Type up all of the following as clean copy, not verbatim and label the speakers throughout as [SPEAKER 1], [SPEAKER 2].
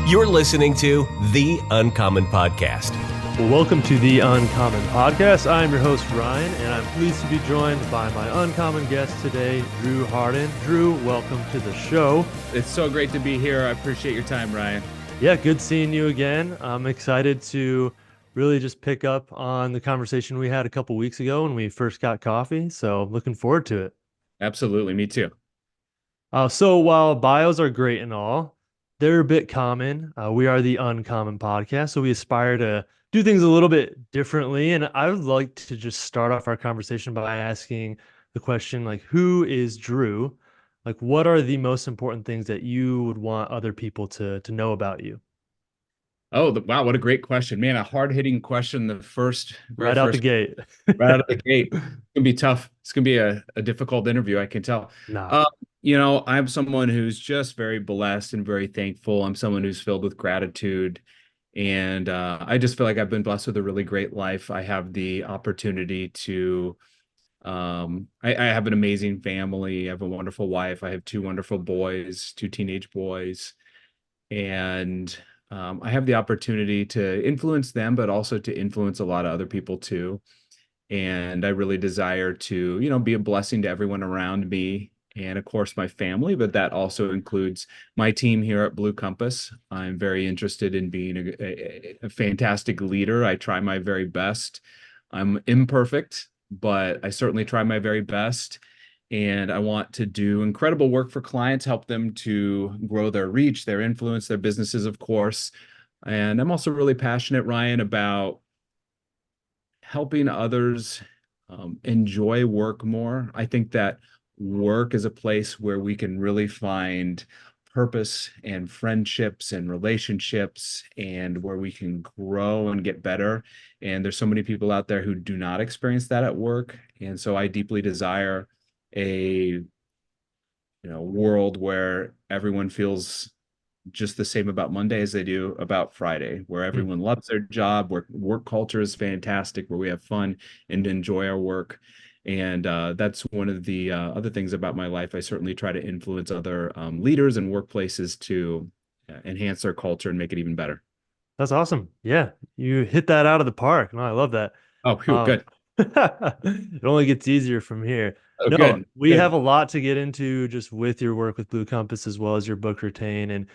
[SPEAKER 1] You're listening to The Uncommon Podcast.
[SPEAKER 2] Well, welcome to The Uncommon Podcast. I'm your host, Ryan, and I'm pleased to be joined by my uncommon guest today, Drew Harden. Drew, welcome to the show.
[SPEAKER 3] It's so great to be here. I appreciate your time, Ryan.
[SPEAKER 2] Yeah, good seeing you again. I'm excited to really just pick up on the conversation we had a couple weeks ago when we first got coffee, so looking forward to it.
[SPEAKER 3] Absolutely, me too.
[SPEAKER 2] So while bios are great and all, they're a bit common. We are the Uncommon Podcast, so we aspire to do things a little bit differently. And I would like to just start off our conversation by asking the question, like, who is Drew? Like, what are the most important things that you would want other people to know about you?
[SPEAKER 3] Wow, what a great question, man! A hard-hitting question. The very
[SPEAKER 2] Right out the
[SPEAKER 3] first,
[SPEAKER 2] gate.
[SPEAKER 3] right out of the gate. It's gonna be tough. It's gonna be a difficult interview. I can tell.
[SPEAKER 2] Nah.
[SPEAKER 3] I'm someone who's just very blessed and very thankful. I'm someone who's filled with gratitude, and I just feel like I've been blessed with a really great life. I have the opportunity to. I have an amazing family. I have a wonderful wife. I have two wonderful boys, two teenage boys, and I have the opportunity to influence them, but also to influence a lot of other people too. And I really desire to, be a blessing to everyone around me and of course my family, but that also includes my team here at Blue Compass. I'm very interested in being a fantastic leader. I try my very best. I'm imperfect, but I certainly try my very best. And I want to do incredible work for clients, help them to grow their reach, their influence, their businesses, of course. And I'm also really passionate, Ryan, about helping others enjoy work more. I think that work is a place where we can really find purpose and friendships and relationships and where we can grow and get better. And there's so many people out there who do not experience that at work. And so I deeply desire a world where everyone feels just the same about Monday as they do about Friday, where everyone loves their job, where work culture is fantastic, where we have fun and enjoy our work. And that's one of the other things about my life. I certainly try to influence other leaders and workplaces to enhance their culture and make it even better.
[SPEAKER 2] That's awesome. Yeah, you hit that out of the park. No, I love that.
[SPEAKER 3] Oh, phew, good.
[SPEAKER 2] It only gets easier from here.
[SPEAKER 3] Oh,
[SPEAKER 2] No,
[SPEAKER 3] good.
[SPEAKER 2] we
[SPEAKER 3] Good.
[SPEAKER 2] have a lot to get into just with your work with Blue Compass as well as your book Retain. And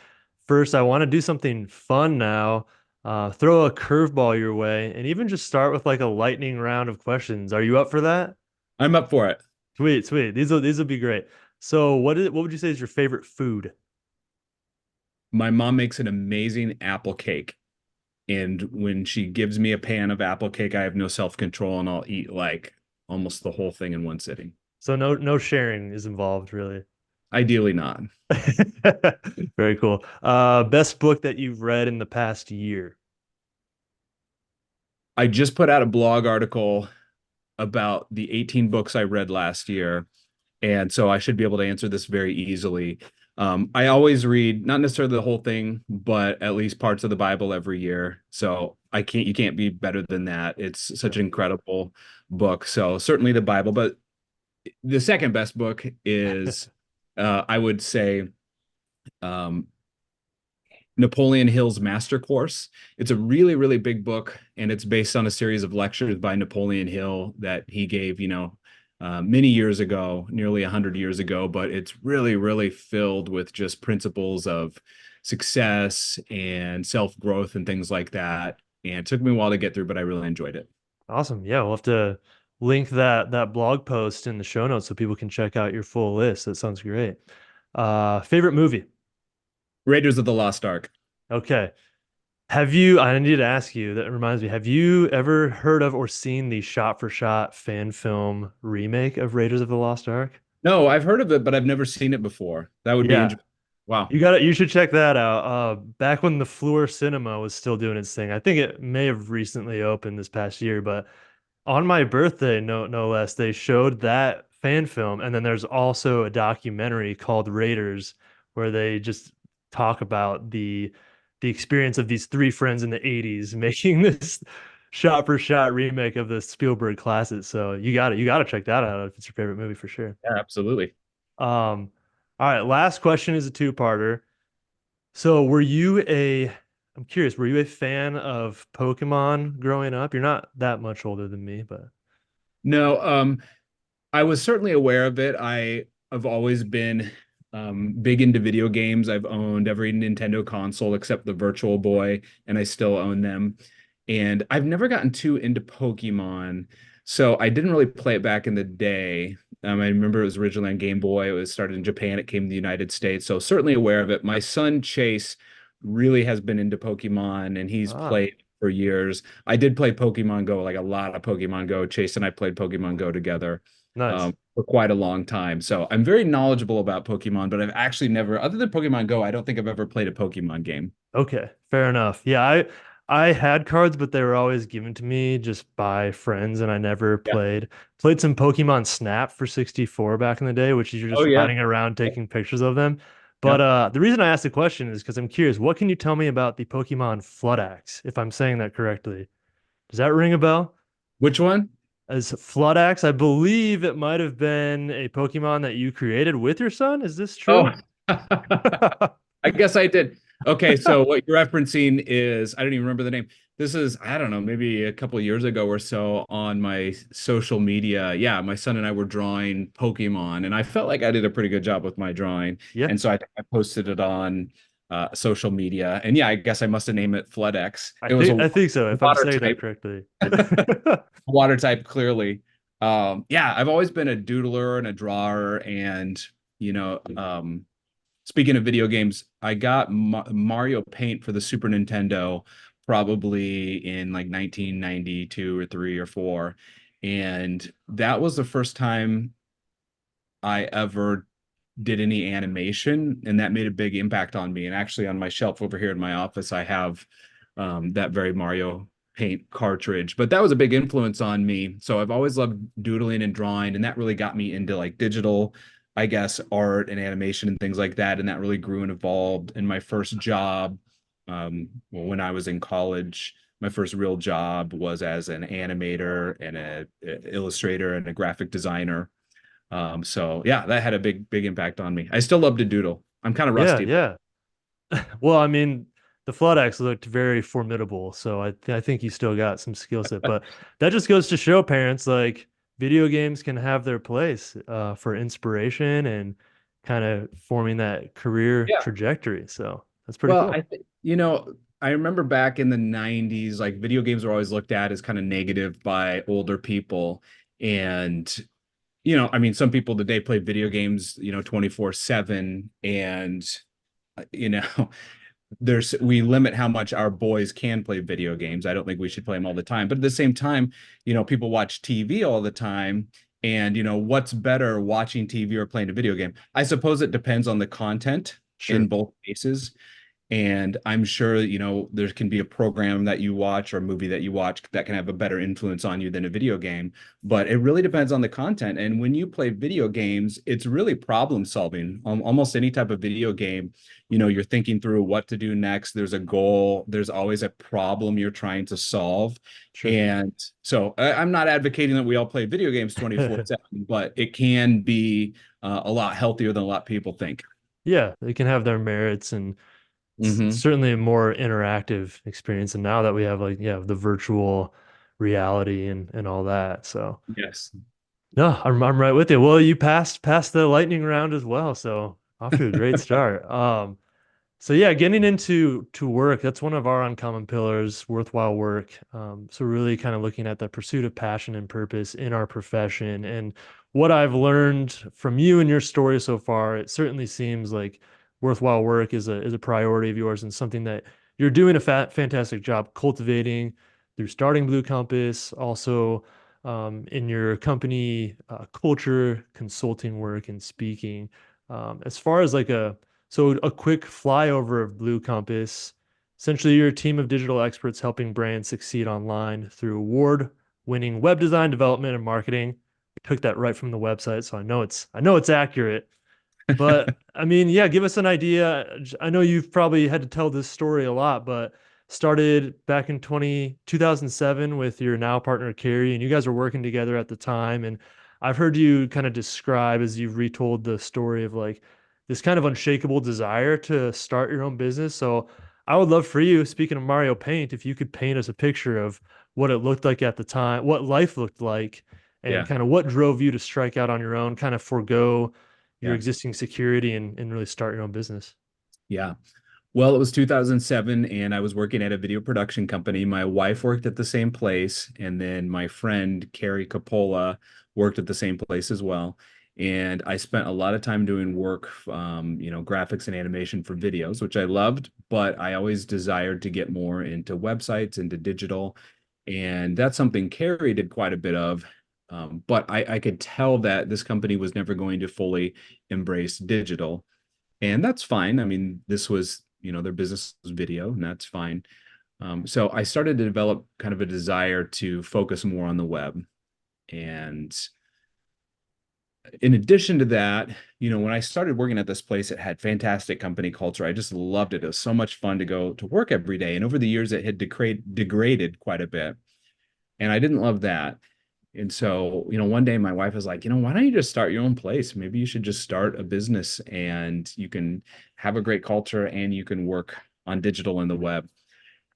[SPEAKER 2] first, I want to do something fun now. Throw a curveball your way and even just start with like a lightning round of questions. Are you up for that?
[SPEAKER 3] I'm up for it.
[SPEAKER 2] Sweet, sweet. These will be great. So, what would you say is your favorite food?
[SPEAKER 3] My mom makes an amazing apple cake. And when she gives me a pan of apple cake, I have no self-control and I'll eat like almost the whole thing in one sitting.
[SPEAKER 2] So no sharing is involved, really.
[SPEAKER 3] Ideally not.
[SPEAKER 2] Very cool. Best book that you've read in the past year.
[SPEAKER 3] I just put out a blog article about the 18 books I read last year. And so I should be able to answer this very easily. I always read, not necessarily the whole thing, but at least parts of the Bible every year. So you can't be better than that. It's such an incredible book. So certainly the Bible, but the second best book is, I would say, um, Napoleon Hill's Master Course. It's a really, really big book, and it's based on a series of lectures by Napoleon Hill that he gave, many years ago, nearly 100 years ago. But it's really, really filled with just principles of success and self-growth and things like that. And it took me a while to get through, but I really enjoyed it.
[SPEAKER 2] Awesome. Yeah, we'll have to link that blog post in the show notes so people can check out your full list. That sounds great. Favorite movie?
[SPEAKER 3] Raiders of the Lost Ark.
[SPEAKER 2] Okay. I need to ask you, that reminds me, have you ever heard of or seen the shot-for-shot fan film remake of Raiders of the Lost Ark?
[SPEAKER 3] No, I've heard of it, but I've never seen it before. That would be
[SPEAKER 2] Yeah.
[SPEAKER 3] interesting. Wow.
[SPEAKER 2] You should check that out. Back when the Fleur Cinema was still doing its thing. I think it may have recently opened this past year, but on my birthday, no less, they showed that fan film, and then there's also a documentary called Raiders where they just talk about the experience of these three friends in the 80s making this shot for shot remake of the Spielberg classic. So you got to check that out if it's your favorite movie for sure.
[SPEAKER 3] Yeah, absolutely.
[SPEAKER 2] All right, last question is a two-parter. So I'm curious, were you a fan of Pokemon growing up? You're not that much older than me, but
[SPEAKER 3] No, I was certainly aware of it. I have always been big into video games. I've owned every Nintendo console except the Virtual Boy, and I still own them. And I've never gotten too into Pokemon, so I didn't really play it back in the day. I remember it was originally on Game Boy. It was started in Japan. It came to the United States, so certainly aware of it. My son Chase really has been into Pokemon, and he's
[SPEAKER 2] ah,
[SPEAKER 3] played for years. I did play Pokemon Go, like a lot of Pokemon Go. Chase and I played Pokemon Go together
[SPEAKER 2] nice.
[SPEAKER 3] for quite a long time. So I'm very knowledgeable about Pokemon, but I've actually never, other than Pokemon Go, I don't think I've ever played a Pokemon game.
[SPEAKER 2] Okay, fair enough. Yeah, I had cards, but they were always given to me just by friends, and I never
[SPEAKER 3] Yeah.
[SPEAKER 2] played. Played some Pokemon Snap for 64 back in the day, which is you're
[SPEAKER 3] Oh
[SPEAKER 2] just
[SPEAKER 3] yeah.
[SPEAKER 2] riding around taking pictures of them. But
[SPEAKER 3] Yep.
[SPEAKER 2] the reason I asked the question is because I'm curious, what can you tell me about the Pokemon Floodaxe, if I'm saying that correctly? Does that ring a bell?
[SPEAKER 3] Which one?
[SPEAKER 2] As Floodaxe, I believe it might have been a Pokemon that you created with your son. Is this
[SPEAKER 3] Oh,
[SPEAKER 2] true?
[SPEAKER 3] I guess I did. Okay, so what you're referencing is, I don't even remember the name. This is, I don't know, maybe a couple of years ago or so on my social media. Yeah, my son and I were drawing Pokemon, and I felt like I did a pretty good job with my drawing.
[SPEAKER 2] Yeah,
[SPEAKER 3] And so I posted it on social media. And yeah, I guess I must have named it FloodX. It was a
[SPEAKER 2] I think so, if I'm
[SPEAKER 3] water
[SPEAKER 2] saying that
[SPEAKER 3] type,
[SPEAKER 2] correctly.
[SPEAKER 3] water type clearly. Yeah, I've always been a doodler and a drawer, and speaking of video games, I got Mario Paint for the Super Nintendo probably in like 1992 or 3 or 4, and that was the first time I ever did any animation, and that made a big impact on me. And actually, on my shelf over here in my office, I have that very Mario Paint cartridge. But that was a big influence on me. So I've always loved doodling and drawing, and that really got me into like digital, I guess, art and animation and things like that. And that really grew and evolved. And my first job, well, when I was in college, my first real job was as an animator and a illustrator and a graphic designer. So yeah, that had a big impact on me. I still love to doodle. I'm kind of
[SPEAKER 2] Yeah,
[SPEAKER 3] rusty.
[SPEAKER 2] yeah. Well, I mean, the flood axe looked very formidable, so I think you still got some skill set. But that just goes to show parents like video games can have their place for inspiration and kind of forming that career
[SPEAKER 3] Yeah.
[SPEAKER 2] trajectory. So that's pretty
[SPEAKER 3] Well,
[SPEAKER 2] cool.
[SPEAKER 3] I remember back in the 90s, like video games were always looked at as kind of negative by older people. And, I mean, some people today play video games, 24/7. And, you know, we limit how much our boys can play video games. I don't think we should play them all the time. But at the same time, people watch TV all the time. And, what's better, watching TV or playing a video game? I suppose it depends on the content in
[SPEAKER 2] Sure,
[SPEAKER 3] both cases. And I'm sure, there can be a program that you watch or a movie that you watch that can have a better influence on you than a video game. But it really depends on the content. And when you play video games, it's really problem solving. Almost any type of video game, you're thinking through what to do next. There's a goal, there's always a problem you're trying to solve.
[SPEAKER 2] sure.
[SPEAKER 3] And so I'm not advocating that we all play video games 24/7, but it can be a lot healthier than a lot of people think.
[SPEAKER 2] Yeah, they can have their merits and
[SPEAKER 3] Hmm.
[SPEAKER 2] certainly a more interactive experience. And now that we have like, yeah, the virtual reality and all that. So
[SPEAKER 3] Yes.
[SPEAKER 2] no, I'm right with you. Well, you passed the lightning round as well, so off to a great start. So yeah, getting into to work, that's one of our uncommon pillars, worthwhile work. So really kind of looking at the pursuit of passion and purpose in our profession. And what I've learned from you and your story so far, it certainly seems like worthwhile work is a priority of yours and something that you're doing a fantastic job cultivating through starting Blue Compass, also in your company culture, consulting work, and speaking. As far as like a quick flyover of Blue Compass. Essentially, you're a team of digital experts helping brands succeed online through award-winning web design, development, and marketing. I took that right from the website, so I know it's accurate. But I mean, yeah, give us an idea. I know you've probably had to tell this story a lot, but started back in 2007 with your now partner Carrie, and you guys were working together at the time. And I've heard you kind of describe as you've retold the story of like this kind of unshakable desire to start your own business. So I would love for you, speaking of Mario Paint, if you could paint us a picture of what it looked like at the time, what life looked like, and
[SPEAKER 3] Yeah.
[SPEAKER 2] kind of what drove you to strike out on your own, kind of forego your
[SPEAKER 3] Yeah.
[SPEAKER 2] existing security and really start your own business.
[SPEAKER 3] Yeah. Well, it was 2007, and I was working at a video production company. My wife worked at the same place, and then my friend Carrie Capola worked at the same place as well. And I spent a lot of time doing work, graphics and animation for videos, which I loved, but I always desired to get more into websites, into digital. And that's something Carrie did quite a bit of. But I could tell that this company was never going to fully embrace digital. And that's fine. I mean, this was, their business was video, and that's fine. So I started to develop kind of a desire to focus more on the web. And in addition to that, when I started working at this place, it had fantastic company culture. I just loved it. It was so much fun to go to work every day. And over the years, it had degraded quite a bit. And I didn't love that. And so, one day my wife was like, why don't you just start your own place? Maybe you should just start a business, and you can have a great culture and you can work on digital and the web.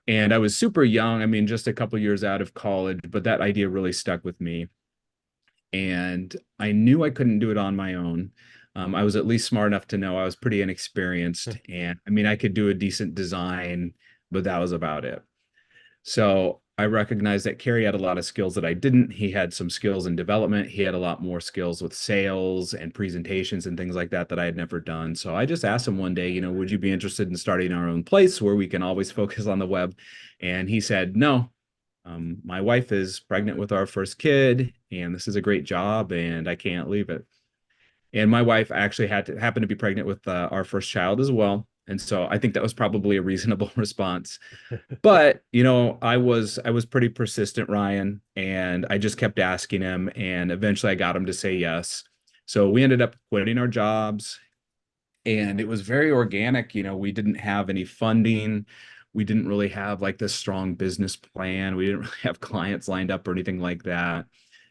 [SPEAKER 3] And I was super young. I mean, just a couple years out of college, but that idea really stuck with me. And I knew I couldn't do it on my own. I was at least smart enough to know I was pretty inexperienced. And I mean, I could do a decent design, but that was about it. So I recognized that Kerry had a lot of skills that I didn't. He had some skills in development. He had a lot more skills with sales and presentations and things like that that I had never done. So I just asked him one day, would you be interested in starting our own place where we can always focus on the web? And he said, no. My wife is pregnant with our first kid, and this is a great job, and I can't leave it. And my wife actually happened to be pregnant with our first child as well. And so I think that was probably a reasonable response. But, I was pretty persistent, Ryan, and I just kept asking him, and eventually I got him to say yes. So we ended up quitting our jobs, and it was very organic. We didn't have any funding. We didn't really have like this strong business plan. We didn't really have clients lined up or anything like that.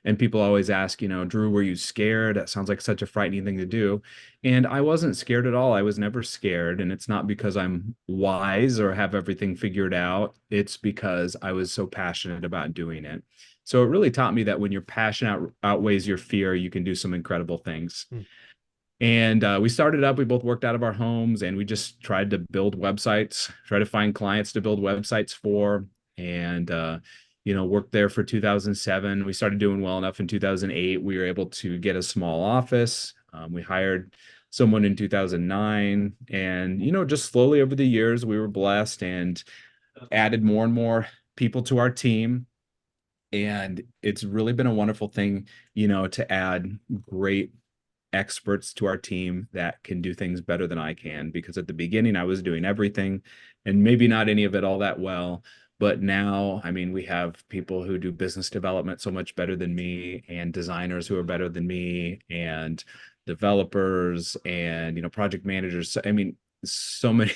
[SPEAKER 3] And people always ask, Drew, were you scared? That sounds like such a frightening thing to do. And I wasn't scared at all. I was never scared. And it's not because I'm wise or have everything figured out. It's because I was so passionate about doing it. So it really taught me that when your passion outweighs your fear, you can do some incredible things.
[SPEAKER 2] Mm.
[SPEAKER 3] And we started up, we both worked out of our homes, and we just tried to build websites, try to find clients to build websites for. And, worked there for 2007. We started doing well enough in 2008. We were able to get a small office. We hired someone in 2009. And, just slowly over the years, we were blessed and added more and more people to our team. And it's really been a wonderful thing, to add great experts to our team that can do things better than I can, because at the beginning I was doing everything and maybe not any of it all that well. But now, I mean, we have people who do business development so much better than me, and designers who are better than me, and developers and, project managers. I mean, so many,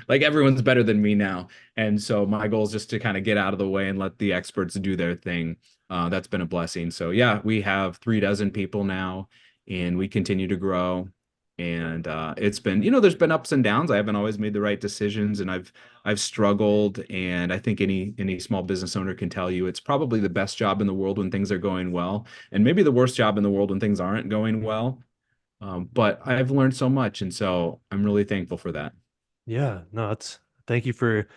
[SPEAKER 3] like everyone's better than me now. And so my goal is just to kind of get out of the way and let the experts do their thing. That's been a blessing. So yeah, we have 36 people now, and we continue to grow. And it's been, there's been ups and downs. I haven't always made the right decisions, and I've struggled. And I think any small business owner can tell you it's probably the best job in the world when things are going well, and maybe the worst job in the world when things aren't going well. But I've learned so much, and so I'm really thankful for that.
[SPEAKER 2] Yeah, no, thank you for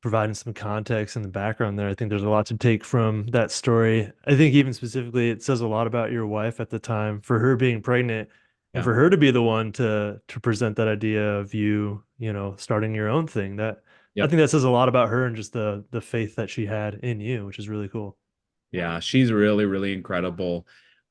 [SPEAKER 2] providing some context in the background there. I think there's a lot to take from that story. I think even specifically, it says a lot about your wife at the time for her being pregnant and
[SPEAKER 3] Yeah.
[SPEAKER 2] for her to be the one to present that idea of you, starting your own thing. I
[SPEAKER 3] Yep.
[SPEAKER 2] think that says a lot about her and just the faith that she had in you, which is really cool.
[SPEAKER 3] Yeah, she's really, really incredible.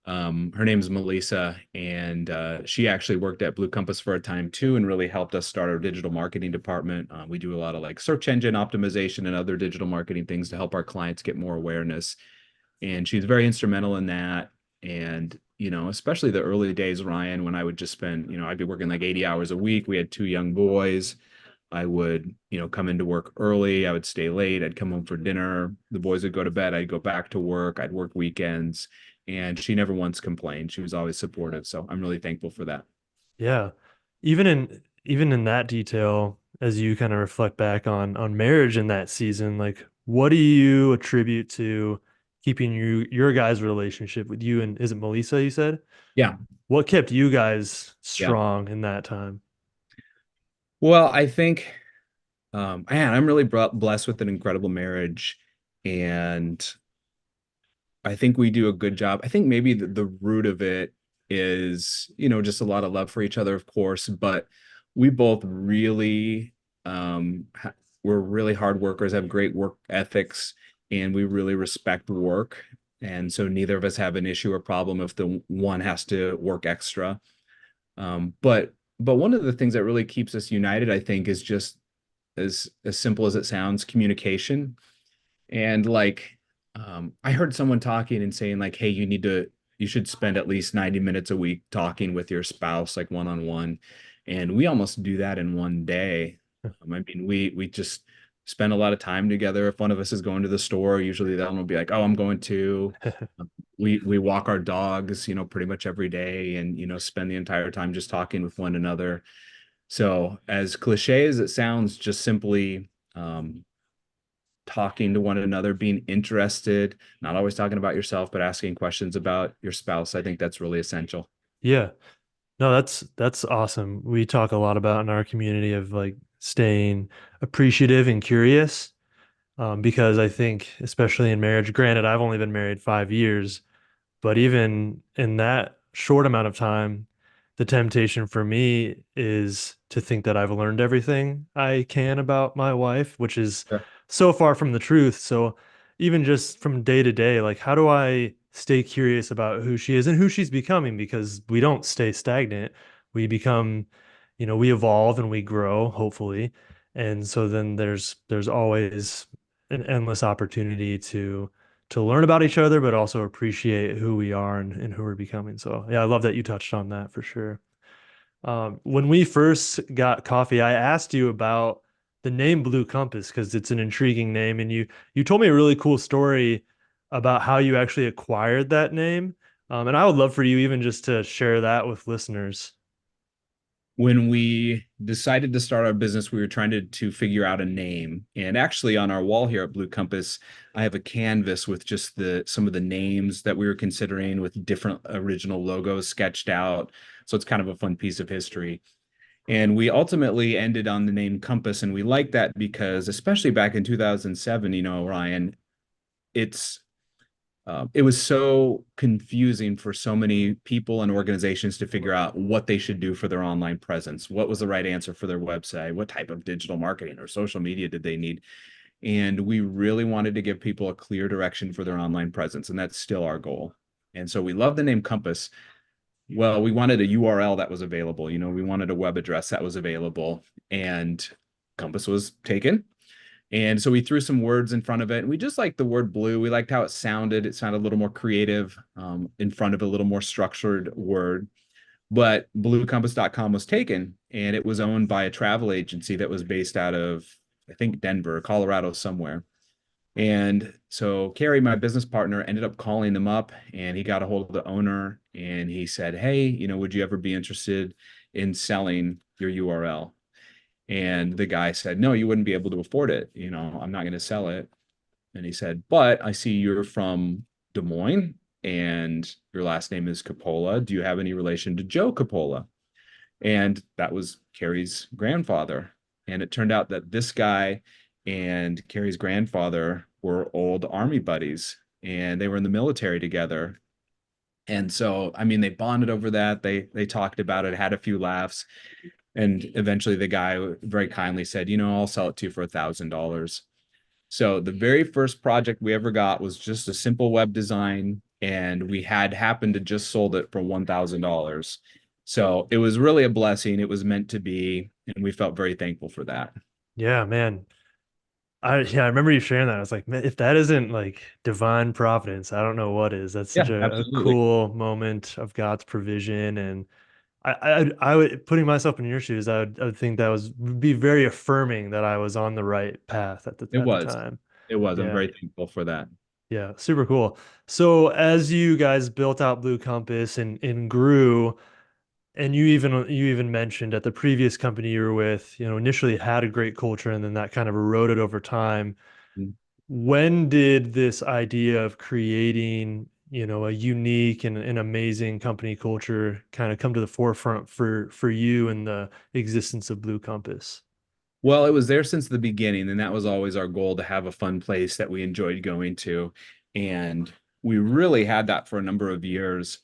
[SPEAKER 3] Her name is Melissa, and she actually worked at Blue Compass for a time too, and really helped us start our digital marketing department. We do a lot of like search engine optimization and other digital marketing things to help our clients get more awareness. And she's very instrumental in that. And, especially the early days, Ryan, when I would just spend, I'd be working like 80 hours a week. We had two young boys. I would, come into work early. I would stay late. I'd come home for dinner. The boys would go to bed. I'd go back to work. I'd work weekends. And she never once complained. She was always supportive. So I'm really thankful for that.
[SPEAKER 2] Yeah. even in that detail, as you kind of reflect back on marriage in that season, like what do you attribute to keeping your guys' relationship with you and is it Melissa you said?
[SPEAKER 3] Yeah.
[SPEAKER 2] What kept you guys
[SPEAKER 3] Yeah.
[SPEAKER 2] strong in that time?
[SPEAKER 3] Well, I think, man, I'm really blessed with an incredible marriage. And I think we do a good job. I think maybe the root of it is, just a lot of love for each other, of course, but we both really, we're really hard workers, have great work ethics, and we really respect work. And so neither of us have an issue or problem if the one has to work extra. But one of the things that really keeps us united, I think, is just as simple as it sounds, communication. And like, I heard someone talking and saying like, hey, you should spend at least 90 minutes a week talking with your spouse, like one on one. And we almost do that in one day. I mean, we just spend a lot of time together. If one of us is going to the store, usually the other one will be like, oh, I'm going to. We walk our dogs, pretty much every day, and spend the entire time just talking with one another. So as cliche as it sounds, just simply talking to one another, being interested, not always talking about yourself, but asking questions about your spouse. I think that's really essential.
[SPEAKER 2] Yeah. No, that's awesome. We talk a lot about in our community of like staying appreciative and curious. Because I think, especially in marriage, granted, I've only been married 5 years, but even in that short amount of time, the temptation for me is to think that I've learned everything I can about my wife, which is
[SPEAKER 3] Sure.
[SPEAKER 2] so far from the truth. So even just from day to day, like how do I stay curious about who she is and who she's becoming? Because we don't stay stagnant. We become, we evolve and we grow, hopefully. And so then there's always an endless opportunity to learn about each other, but also appreciate who we are and who we're becoming. So yeah, I love that you touched on that for sure. When we first got coffee, I asked you about the name Blue Compass because it's an intriguing name, and you told me a really cool story about how you actually acquired that name. And I would love for you even just to share that with listeners.
[SPEAKER 3] When we decided to start our business, we were trying to figure out a name. And actually, on our wall here at Blue Compass, I have a canvas with just some of the names that we were considering with different original logos sketched out. So it's kind of a fun piece of history. And we ultimately ended on the name Compass, and we like that because, especially back in 2007, Ryan, it's it was so confusing for so many people and organizations to figure out what they should do for their online presence. What was the right answer for their website? What type of digital marketing or social media did they need? And we really wanted to give people a clear direction for their online presence, and that's still our goal. And so we love the name Compass. Well, we wanted a URL that was available. We wanted a web address that was available, and Compass was taken. And so we threw some words in front of it, and we just liked the word blue. We liked how it sounded. It sounded a little more creative in front of a little more structured word. But bluecompass.com was taken, and it was owned by a travel agency that was based out of, I think, Denver, Colorado, somewhere. And so Carrie, my business partner, ended up calling them up, and he got a hold of the owner, and he said, hey, would you ever be interested in selling your URL? And the guy said, no, you wouldn't be able to afford it. I'm not going to sell it. And he said, but I see you're from Des Moines and your last name is Coppola. Do you have any relation to Joe Coppola? And that was Carrie's grandfather. And it turned out that this guy and Carrie's grandfather were old army buddies, and they were in the military together. And so, I mean, they bonded over that. They talked about it, had a few laughs. And eventually the guy very kindly said, I'll sell it to you for $1,000. So the very first project we ever got was just a simple web design, and we had happened to just sold it for $1,000. So it was really a blessing. It was meant to be, and we felt very thankful for that.
[SPEAKER 2] Yeah, man. I remember you sharing that. I was like, man, if that isn't like divine providence, I don't know what is. That's such
[SPEAKER 3] Yeah,
[SPEAKER 2] a
[SPEAKER 3] absolutely.
[SPEAKER 2] cool moment of God's provision. And I would putting myself in your shoes, I would think that would be very affirming that I was on the right path at the
[SPEAKER 3] It
[SPEAKER 2] at the
[SPEAKER 3] was.
[SPEAKER 2] time.
[SPEAKER 3] It was. I'm
[SPEAKER 2] Yeah.
[SPEAKER 3] very thankful for that.
[SPEAKER 2] Yeah, super cool. So as you guys built out Blue Compass and grew, And you even mentioned at the previous company you were with, initially had a great culture and then that kind of eroded over time.
[SPEAKER 3] Mm.
[SPEAKER 2] When did this idea of creating, a unique and amazing company culture kind of come to the forefront for you and the existence of Blue Compass?
[SPEAKER 3] Well, it was there since the beginning, and that was always our goal to have a fun place that we enjoyed going to. And we really had that for a number of years.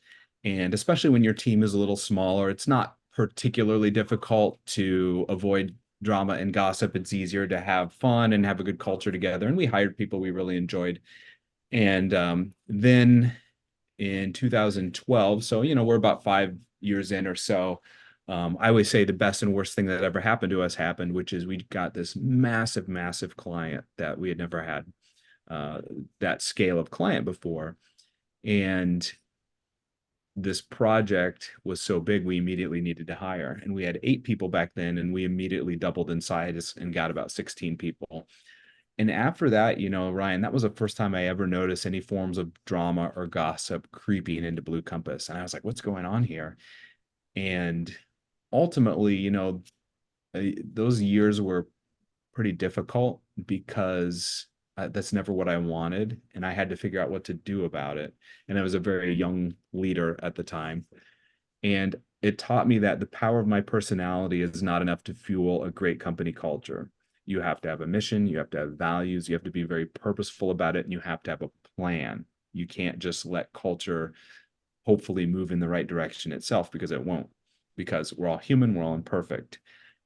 [SPEAKER 3] And especially when your team is a little smaller, it's not particularly difficult to avoid drama and gossip. It's easier to have fun and have a good culture together. And we hired people we really enjoyed. And then in 2012, so we're about 5 years in or so. I always say the best and worst thing that ever happened to us happened, which is we got this massive, massive client that we had never had uh, that scale of client before. And this project was so big, we immediately needed to hire. And we had 8 people back then, and we immediately doubled in size and got about 16 people. And after that, Ryan, that was the first time I ever noticed any forms of drama or gossip creeping into Blue Compass. And I was like, what's going on here? And ultimately, those years were pretty difficult because that's never what I wanted. And I had to figure out what to do about it. And I was a very young leader at the time. And it taught me that the power of my personality is not enough to fuel a great company culture. You have to have a mission, you have to have values, you have to be very purposeful about it, and you have to have a plan. You can't just let culture hopefully move in the right direction itself, because it won't, because we're all human, we're all imperfect.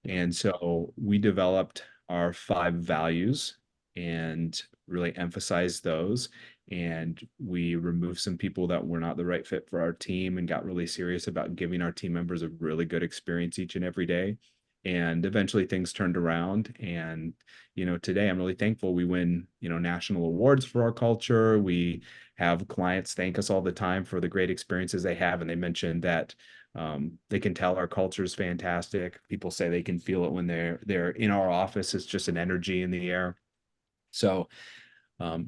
[SPEAKER 3] And so we developed our 5 values and really emphasized those. And we removed some people that were not the right fit for our team and got really serious about giving our team members a really good experience each and every day. And eventually things turned around. And, today I'm really thankful we win, national awards for our culture. We have clients thank us all the time for the great experiences they have. And they mentioned that they can tell our culture is fantastic. People say they can feel it when they're in our office. It's just an energy in the air. So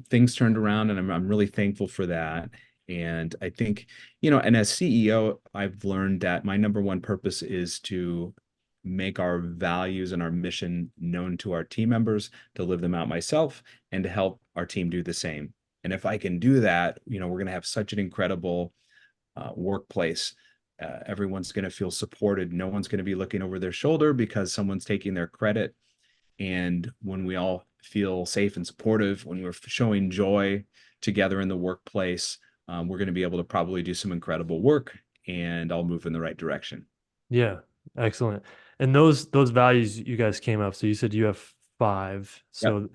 [SPEAKER 3] things turned around, and I'm really thankful for that. And I think, and as CEO, I've learned that my number one purpose is to make our values and our mission known to our team members, to live them out myself, and to help our team do the same. And if I can do that, we're going to have such an incredible workplace. Everyone's going to feel supported. No one's going to be looking over their shoulder because someone's taking their credit. And when we all feel safe and supportive, when we're showing joy together in the workplace, we're going to be able to probably do some incredible work, and I'll move in the right direction.
[SPEAKER 2] Yeah, excellent. And those values you guys came up. So you said you have 5.
[SPEAKER 3] Yep.
[SPEAKER 2] So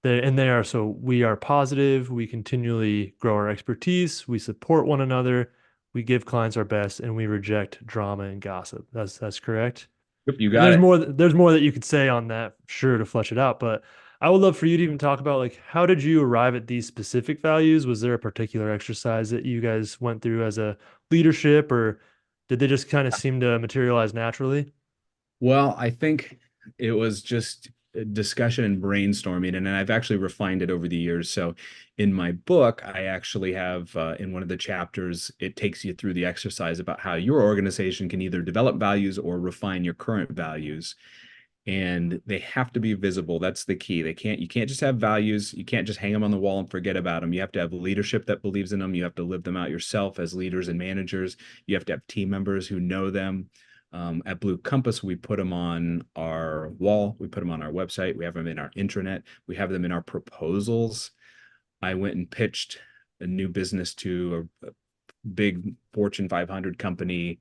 [SPEAKER 2] they are, so we are positive, we continually grow our expertise, we support one another, we give clients our best, and we reject drama and gossip. That's correct.
[SPEAKER 3] Yep, you
[SPEAKER 2] And
[SPEAKER 3] got it.
[SPEAKER 2] there's more that you could say on that, sure, to flesh it out. But I would love for you to even talk about, like, how did you arrive at these specific values? Was there a particular exercise that you guys went through as a leadership, or did they just kind of seem to materialize naturally?
[SPEAKER 3] Well, I think it was just a discussion and brainstorming, and then I've actually refined it over the years. So in my book, I actually have in one of the chapters, it takes you through the exercise about how your organization can either develop values or refine your current values. And they have to be visible. That's the key. You can't just have values. You can't just hang them on the wall and forget about them. You have to have leadership that believes in them. You have to live them out yourself as leaders and managers. You have to have team members who know them. At Blue Compass, we put them on our wall. We put them on our website. We have them in our intranet. We have them in our proposals. I went and pitched a new business to a big Fortune 500 company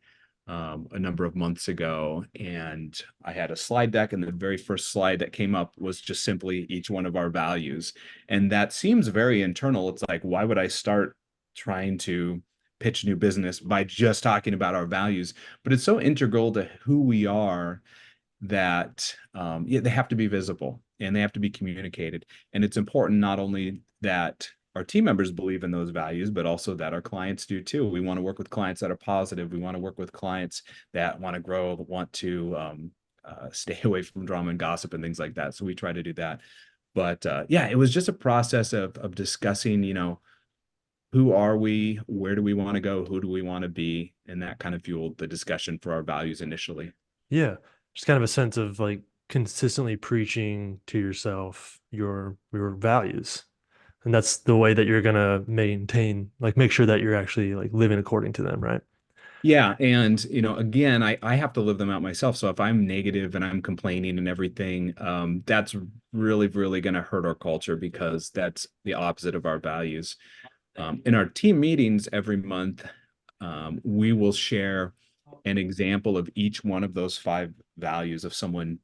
[SPEAKER 3] a number of months ago, and I had a slide deck, and the very first slide that came up was just simply each one of our values. And that seems very internal. It's like, why would I start trying to pitch new business by just talking about our values? But it's so integral to who we are that they have to be visible and they have to be communicated. And it's important not only that our team members believe in those values, but also that our clients do too. We want to work with clients that are positive. We want to work with clients that want to grow, want to stay away from drama and gossip and things like that. So we try to do that. But yeah, it was just a process of discussing, who are we? Where do we want to go? Who do we want to be? And that kind of fueled the discussion for our values initially.
[SPEAKER 2] Yeah. Just kind of a sense of like consistently preaching to yourself your values. And that's the way that you're gonna maintain, like make sure that you're actually like living according to them, right?
[SPEAKER 3] Yeah, and again, I have to live them out myself. So if I'm negative and I'm complaining and everything, that's really, really going to hurt our culture because that's the opposite of our values. In our team meetings every month, we will share an example of each one of those five values of someone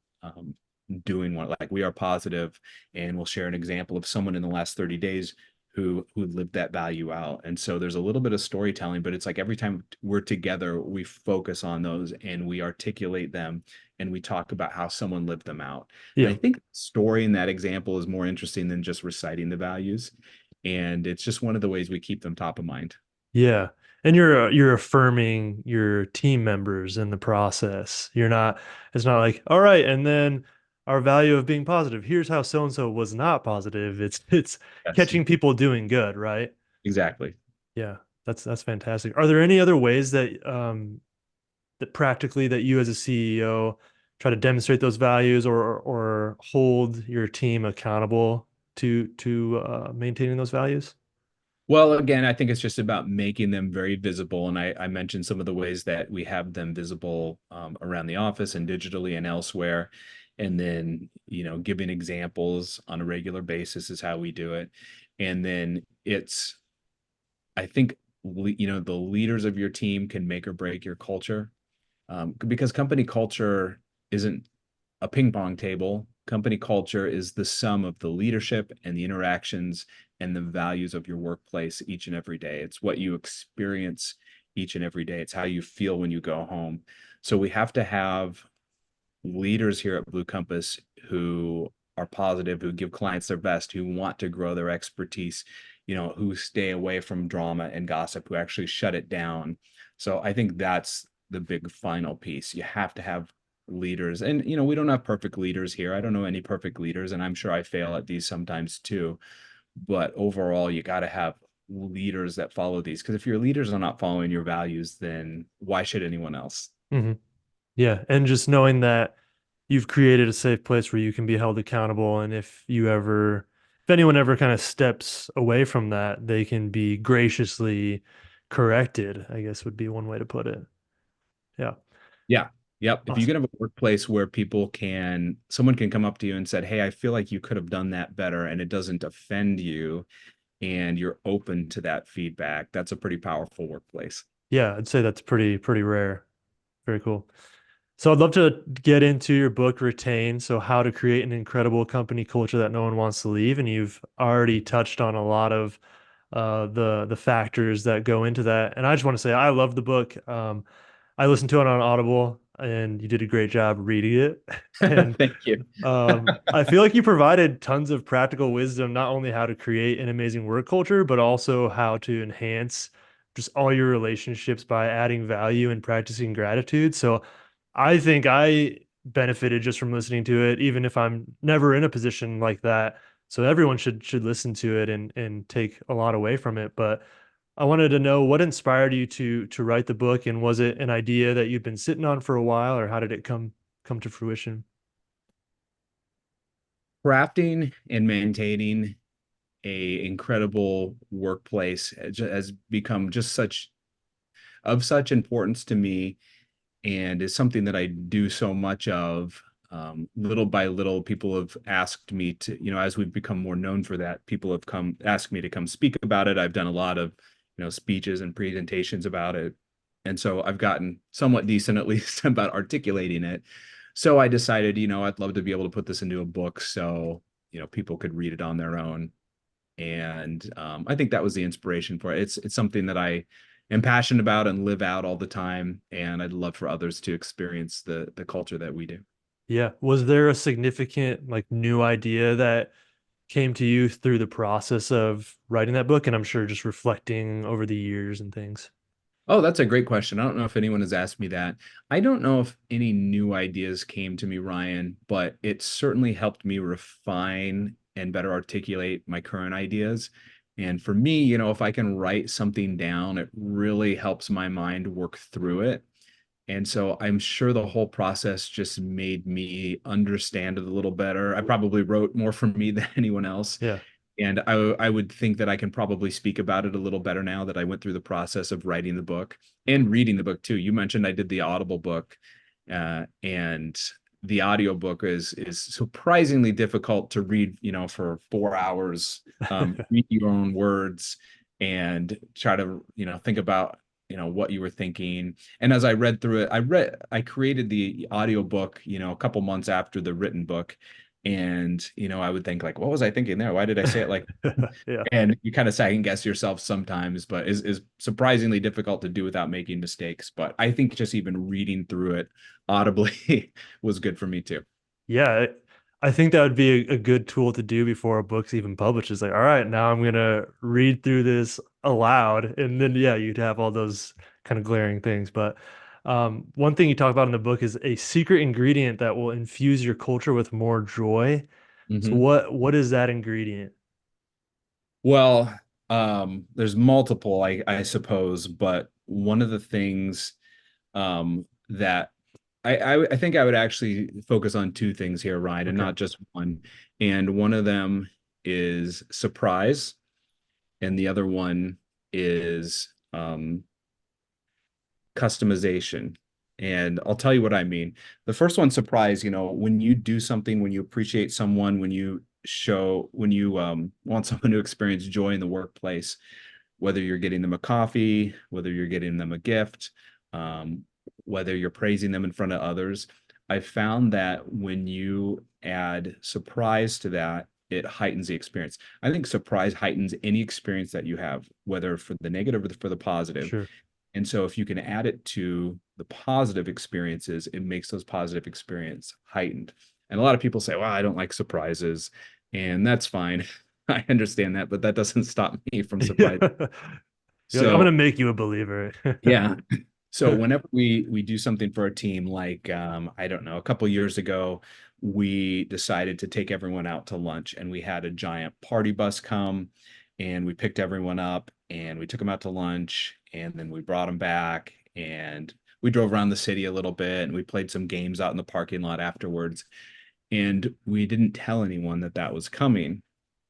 [SPEAKER 3] doing one. Like we are positive, and we'll share an example of someone in the last 30 days who lived that value out. And so there's a little bit of storytelling, but it's like every time we're together, we focus on those and we articulate them and we talk about how someone lived them out. And I
[SPEAKER 2] Yeah.
[SPEAKER 3] think story in that example is more interesting than just reciting the values. And it's just one of the ways we keep them top of mind.
[SPEAKER 2] Yeah. And you're affirming your team members in the process. You're not It's not like, all right, and then our value of being positive. Here's how so and so was not positive. It's
[SPEAKER 3] Yes,
[SPEAKER 2] catching people doing good, right?
[SPEAKER 3] exactly.
[SPEAKER 2] Yeah. That's fantastic. Are there any other ways that practically that you as a CEO try to demonstrate those values or hold your team accountable to maintaining those values?
[SPEAKER 3] Well, again, I think it's just about making them very visible. And I mentioned some of the ways that we have them visible around the office and digitally and elsewhere. And then, giving examples on a regular basis is how we do it. And then I think, the leaders of your team can make or break your culture because company culture isn't a ping pong table. Company culture is the sum of the leadership and the interactions and the values of your workplace each and every day. It's what you experience each and every day. It's how you feel when you go home. So we have to have leaders here at Blue Compass who are positive, who give clients their best, who want to grow their expertise, who stay away from drama and gossip, who actually shut it down. So I think that's the big final piece. You have to have leaders. And we don't have perfect leaders here. I don't know any perfect leaders, and I'm sure I fail at these sometimes too. But overall, you got to have leaders that follow these, because if your leaders are not following your values, then why should anyone else?
[SPEAKER 2] Hmm. Yeah. And just knowing that you've created a safe place where you can be held accountable. And if anyone ever kind of steps away from that, they can be graciously corrected, I guess would be one way to put it. Yeah.
[SPEAKER 3] Yeah. Yep. If you
[SPEAKER 2] Awesome.
[SPEAKER 3] can have a workplace where someone can come up to you and said, "Hey, I feel like you could have done that better," and it doesn't offend you, and you're open to that feedback, that's a pretty powerful workplace.
[SPEAKER 2] Yeah. I'd say that's pretty rare. Very cool. So I'd love to get into your book, Retain. So how to create an incredible company culture that no one wants to leave. And you've already touched on a lot of the factors that go into that. And I just want to say I love the book. I listened to it on Audible, and you did a great job reading it. And
[SPEAKER 3] Thank you.
[SPEAKER 2] I feel like you provided tons of practical wisdom, not only how to create an amazing work culture, but also how to enhance just all your relationships by adding value and practicing gratitude. So I think I benefited just from listening to it, even if I'm never in a position like that. So everyone should listen to it and take a lot away from it. But I wanted to know what inspired you to write the book, and was it an idea that you'd been sitting on for a while, or how did it come to fruition?
[SPEAKER 3] Crafting and maintaining a incredible workplace has become just such importance to me, and is something that I do so much of. Little by little, people have asked me to, as we've become more known for that, people have come asked me to come speak about it. I've done a lot of, speeches and presentations about it. And so I've gotten somewhat decent, at least, about articulating it. So I decided, I'd love to be able to put this into a book so, people could read it on their own. And I think that was the inspiration for it. It's something that I am passionate about and live out all the time, and I'd love for others to experience the culture that we do.
[SPEAKER 2] Yeah. Was there a significant like new idea that came to you through the process of writing that book? And I'm sure just reflecting over the years and things.
[SPEAKER 3] Oh, that's a great question. I don't know if anyone has asked me that. I don't know if any new ideas came to me, Ryan, but it certainly helped me refine and better articulate my current ideas. And for me, if I can write something down, it really helps my mind work through it. And so I'm sure the whole process just made me understand it a little better. I probably wrote more for me than anyone else.
[SPEAKER 2] Yeah.
[SPEAKER 3] And I would think that I can probably speak about it a little better now that I went through the process of writing the book and reading the book too. You mentioned I did the Audible book, and the audiobook is surprisingly difficult to read, for 4 hours, read your own words and try to, think about, what you were thinking. And as I read through it, I created the audiobook, a couple months after the written book. And, I would think like, what was I thinking there? Why did I say it like,
[SPEAKER 2] Yeah.
[SPEAKER 3] and you kind of second guess yourself sometimes, but is surprisingly difficult to do without making mistakes. But I think just even reading through it audibly was good for me too.
[SPEAKER 2] Yeah, I think that would be a good tool to do before a book's even published. It's like, all right, now I'm gonna read through this aloud, and then yeah, you'd have all those kind of glaring things. But one thing you talk about in the book is a secret ingredient that will infuse your culture with more joy. So
[SPEAKER 3] Mhm.
[SPEAKER 2] what is that ingredient?
[SPEAKER 3] Well, there's multiple, I suppose, but one of the things that I think I would actually focus on two things here, Ryan, and
[SPEAKER 2] Okay,
[SPEAKER 3] not just one. And one of them is surprise, and the other one is customization. And I'll tell you what I mean. The first one, surprise, when you do something, when you appreciate someone, when you want someone to experience joy in the workplace, whether you're getting them a coffee, whether you're getting them a gift, um, whether you're praising them in front of others, I found that when you add surprise to that, it heightens the experience. I think surprise heightens any experience that you have, whether for the negative or for the positive.
[SPEAKER 2] sure.
[SPEAKER 3] And so if you can add it to the positive experiences, it makes those positive experience heightened. And a lot of people say, well, I don't like surprises. And that's fine. I understand that, but that doesn't stop me from surprise.
[SPEAKER 2] Yeah, you're like, I'm gonna
[SPEAKER 3] So
[SPEAKER 2] make you a believer.
[SPEAKER 3] yeah. So whenever we do something for a team, like I don't know, a couple years ago, we decided to take everyone out to lunch, and we had a giant party bus come, and we picked everyone up, and we took them out to lunch, and then we brought them back, and we drove around the city a little bit, and we played some games out in the parking lot afterwards, and we didn't tell anyone that that was coming.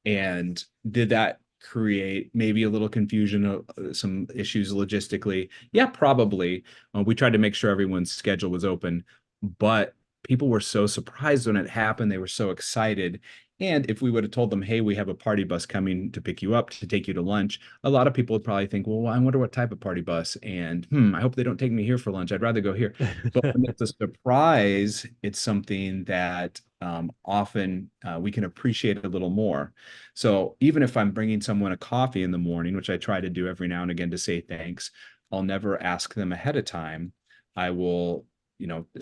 [SPEAKER 3] And did that create maybe a little confusion, some issues logistically? Yeah, probably. We tried to make sure everyone's schedule was open, but people were so surprised when it happened. They were so excited. And if we would have told them, hey, we have a party bus coming to pick you up, to take you to lunch, a lot of people would probably think, well, I wonder what type of party bus. And I hope they don't take me here for lunch. I'd rather go here. But when it's a surprise, it's something that often we can appreciate a little more. So even if I'm bringing someone a coffee in the morning, which I try to do every now and again to say thanks, I'll never ask them ahead of time. I will,